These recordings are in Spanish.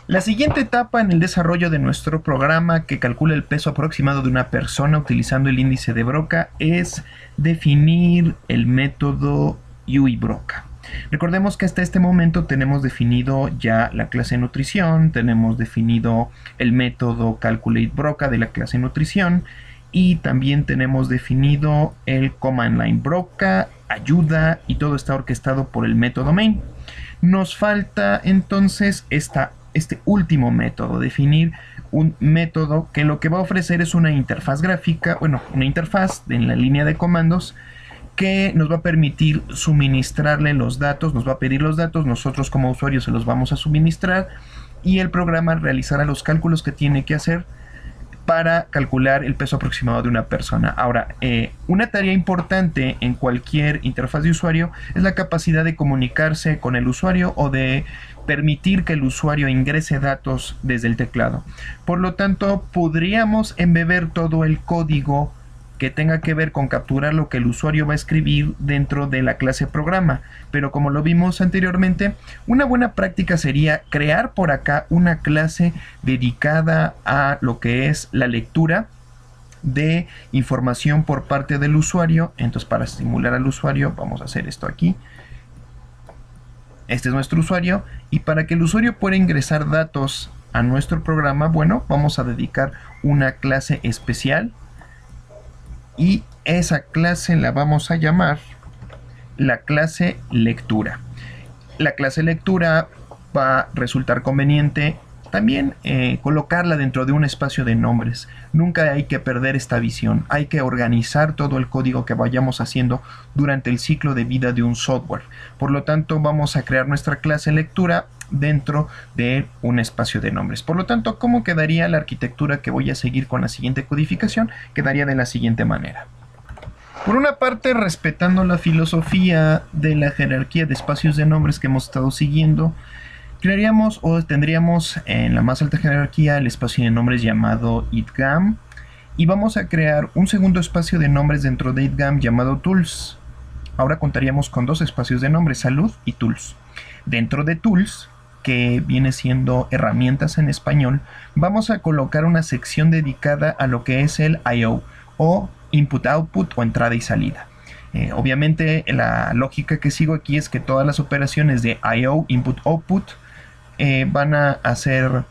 La siguiente etapa en el desarrollo de nuestro programa que calcula el peso aproximado de una persona utilizando el índice de Broca es definir el método UI-Broca. Recordemos que hasta este momento tenemos definido ya la clase nutrición, tenemos definido el método Calculate-Broca de la clase nutrición y también tenemos definido el command line Broca, ayuda, y todo está orquestado por el método main. Nos falta entonces este último método, definir un método que lo que va a ofrecer es una interfaz gráfica, bueno, una interfaz en la línea de comandos que nos va a permitir suministrarle los datos, nos va a pedir los datos, nosotros como usuarios se los vamos a suministrar y el programa realizará los cálculos que tiene que hacer para calcular el peso aproximado de una persona. Ahora, una tarea importante en cualquier interfaz de usuario es la capacidad de comunicarse con el usuario o de permitir que el usuario ingrese datos desde el teclado. Por lo tanto, podríamos embeber todo el código que tenga que ver con capturar lo que el usuario va a escribir dentro de la clase programa, pero como lo vimos anteriormente, una buena práctica sería crear por acá una clase dedicada a lo que es la lectura de información por parte del usuario. Entonces, para estimular al usuario vamos a hacer esto aquí. Este es nuestro usuario, y para que el usuario pueda ingresar datos a nuestro programa, bueno, vamos a dedicar una clase especial y esa clase la vamos a llamar la clase lectura. La clase lectura va a resultar conveniente también colocarla dentro de un espacio de nombres. Nunca hay que perder esta visión. Hay que organizar todo el código que vayamos haciendo durante el ciclo de vida de un software. Por lo tanto, vamos a crear nuestra clase lectura dentro de un espacio de nombres. Por lo tanto, ¿cómo quedaría la arquitectura que voy a seguir con la siguiente codificación? Quedaría de la siguiente manera. Por una parte, respetando la filosofía de la jerarquía de espacios de nombres que hemos estado siguiendo, crearíamos o tendríamos en la más alta jerarquía el espacio de nombres llamado itgam, y vamos a crear un segundo espacio de nombres dentro de itgam llamado tools. Ahora contaríamos con dos espacios de nombres, salud y tools. Dentro de tools, que viene siendo herramientas en español, vamos a colocar una sección dedicada a lo que es el I/O o input-output o entrada y salida. Obviamente la lógica que sigo aquí es que todas las operaciones de I/O, input-output, van a ser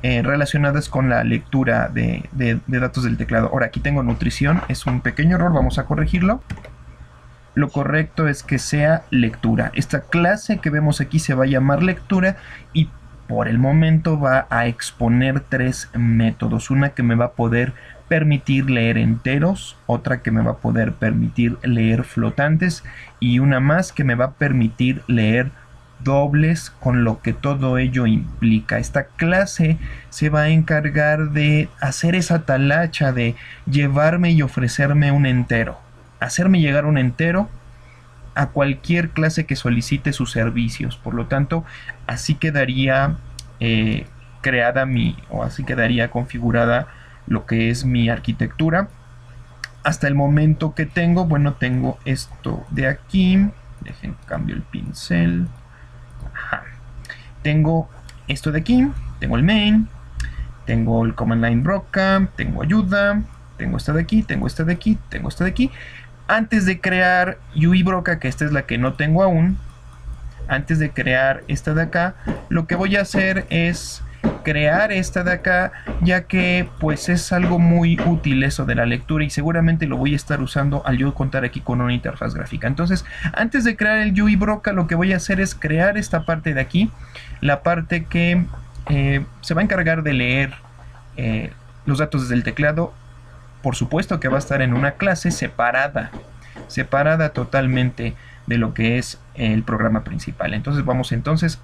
relacionadas con la lectura de datos del teclado. Ahora aquí tengo nutrición, es un pequeño error, vamos a corregirlo. Lo correcto es que sea lectura. Esta clase que vemos aquí se va a llamar lectura y por el momento va a exponer tres métodos. Una que me va a poder permitir leer enteros, otra que me va a poder permitir leer flotantes y una más que me va a permitir leer dobles, con lo que todo ello implica. Esta clase se va a encargar de hacer esa talacha de llevarme y ofrecerme un entero, hacerme llegar un entero a cualquier clase que solicite sus servicios. Por lo tanto, así quedaría así quedaría configurada lo que es mi arquitectura. Hasta el momento que tengo, bueno, tengo esto de aquí. Dejen cambio el pincel. Ajá. Tengo esto de aquí, tengo el main, tengo el command line Broca, tengo ayuda, tengo esta de aquí, tengo esta de aquí, tengo esta de aquí. Antes de crear UI Broca, que esta es la que no tengo aún, antes de crear esta de acá, lo que voy a hacer es crear esta de acá, ya que pues es algo muy útil eso de la lectura y seguramente lo voy a estar usando al yo contar aquí con una interfaz gráfica. Entonces, antes de crear el UI Broca, lo que voy a hacer es crear esta parte de aquí, la parte que se va a encargar de leer los datos desde el teclado. Por supuesto que va a estar en una clase separada totalmente de lo que es el programa principal. Entonces vamos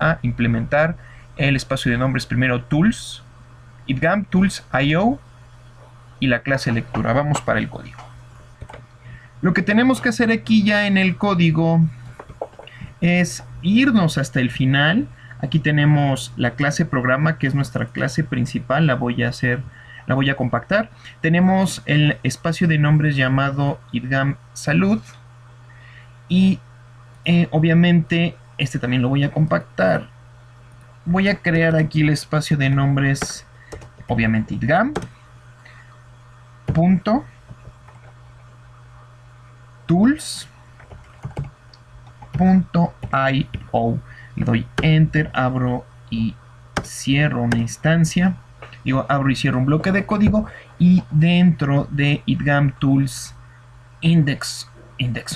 a implementar el espacio de nombres primero tools, itgam tools IO y la clase lectura. Vamos para el código. Lo que tenemos que hacer aquí ya en el código es irnos hasta el final. Aquí tenemos la clase programa, que es nuestra clase principal. La voy a hacer la voy a compactar. Tenemos el espacio de nombres llamado idgam salud y obviamente este también lo voy a compactar. Voy a crear aquí el espacio de nombres, obviamente idgam punto tools .io. Le doy enter, abro y cierro una instancia, digo, abro y cierro un bloque de código, y dentro de idgam tools index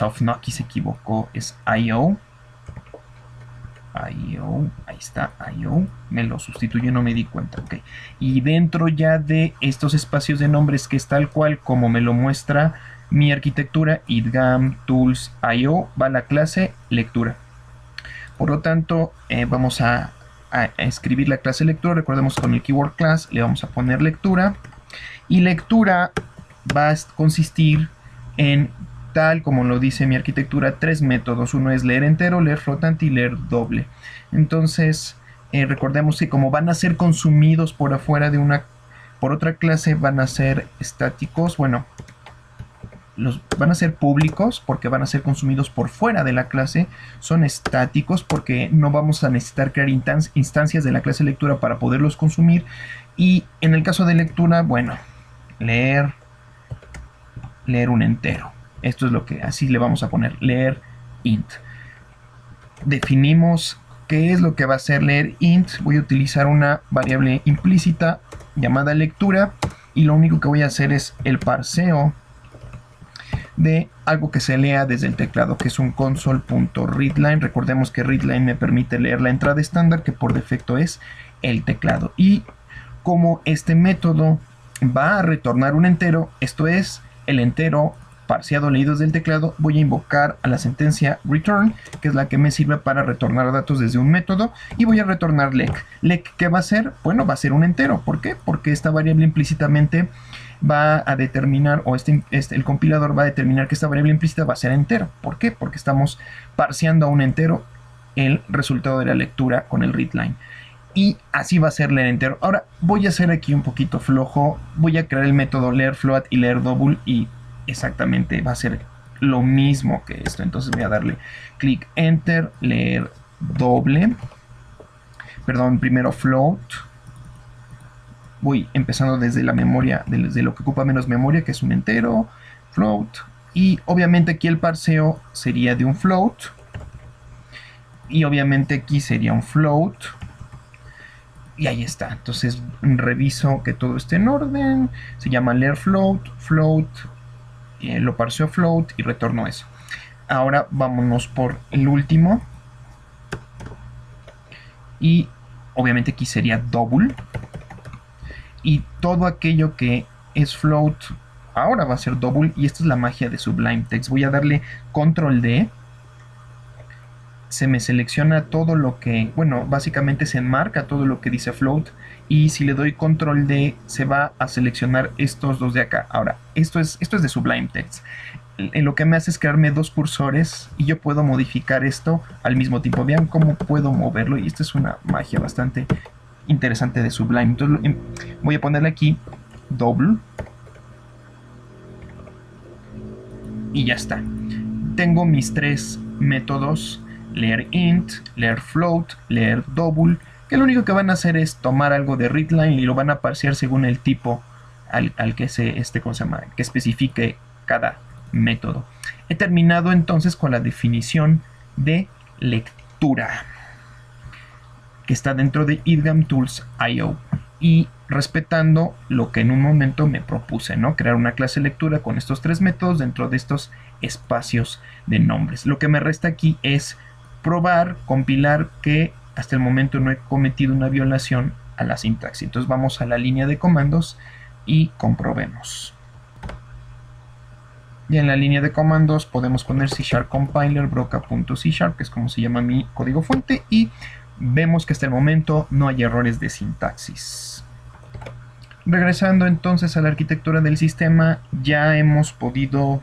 of, no, aquí se equivocó, es io, ahí está, io, me lo sustituyo, no me di cuenta, ok, y dentro ya de estos espacios de nombres, que es tal cual como me lo muestra mi arquitectura, idgam tools io, va la clase lectura. Por lo tanto, vamos a escribir la clase lectura. Recordemos, con el keyword class le vamos a poner lectura, y lectura va a consistir en, tal como lo dice mi arquitectura, 3 métodos. Uno es leer entero, leer flotante y leer doble. Entonces, recordemos que como van a ser consumidos por afuera de por otra clase, van a ser estáticos, bueno, van a ser públicos porque van a ser consumidos por fuera de la clase. Son estáticos porque no vamos a necesitar crear instancias de la clase lectura para poderlos consumir. Y en el caso de lectura, bueno, leer un entero. Esto es lo que así le vamos a poner, leer int. Definimos qué es lo que va a ser leer int. Voy a utilizar una variable implícita llamada lectura, y lo único que voy a hacer es el parseo de algo que se lea desde el teclado, que es un console.readline. Recordemos que readline me permite leer la entrada estándar, que por defecto es el teclado. Y como este método va a retornar un entero, esto es el entero parseado leído desde el teclado, voy a invocar a la sentencia return, que es la que me sirve para retornar datos desde un método, y voy a retornar lec. Lec, ¿qué va a ser? Bueno, va a ser un entero. ¿Por qué? Porque esta variable implícitamente va a determinar, o el compilador va a determinar que esta variable implícita va a ser entero. ¿Por qué? Porque estamos parseando a un entero el resultado de la lectura con el readline. Y así va a ser leer entero. Ahora voy a hacer aquí un poquito flojo. Voy a crear el método leer float y leer double, y exactamente va a ser lo mismo que esto. Entonces voy a darle clic enter, leer doble, perdón, primero float. Voy empezando desde la memoria, desde lo que ocupa menos memoria, que es un entero, float, y obviamente aquí el parseo sería de un float, y obviamente aquí sería un float, y ahí está. Entonces reviso que todo esté en orden, se llama leer float, lo parseo float y retorno eso. Ahora vámonos por el último, y obviamente aquí sería double, y todo aquello que es float ahora va a ser double, y esta es la magia de Sublime Text. Voy a darle control D, se me selecciona todo lo que, bueno, básicamente se enmarca todo lo que dice float, y si le doy control D se va a seleccionar estos dos de acá. Ahora, esto es de Sublime Text. Lo que me hace es crearme dos cursores, y yo puedo modificar esto al mismo tiempo. Vean cómo puedo moverlo, y esta es una magia bastante interesante de Sublime. Entonces voy a ponerle aquí double, y ya está. Tengo mis tres métodos, leer int, leer float, leer double, que lo único que van a hacer es tomar algo de readline y lo van a parsear según el tipo al que ¿cómo se llama?, que especifique cada método. He terminado entonces con la definición de lectura, que está dentro de idgam tools io, y respetando lo que en un momento me propuse, ¿no? Crear una clase lectura con estos tres métodos dentro de estos espacios de nombres. Lo que me resta aquí es probar, compilar que hasta el momento no he cometido una violación a la sintaxis. Entonces vamos a la línea de comandos y comprobemos. Y en la línea de comandos podemos poner C# compiler broca.C#, que es como se llama mi código fuente, y vemos que hasta el momento no hay errores de sintaxis. Regresando entonces a la arquitectura del sistema, ya hemos podido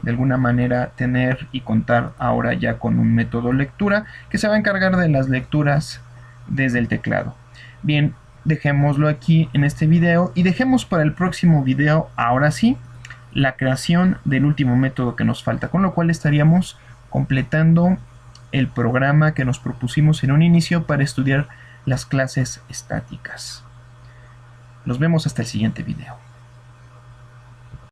de alguna manera tener y contar ahora ya con un método lectura que se va a encargar de las lecturas desde el teclado. Bien, dejémoslo aquí en este video y dejemos para el próximo video, ahora sí, la creación del último método que nos falta, con lo cual estaríamos completando el programa que nos propusimos en un inicio para estudiar las clases estáticas. Nos vemos hasta el siguiente video.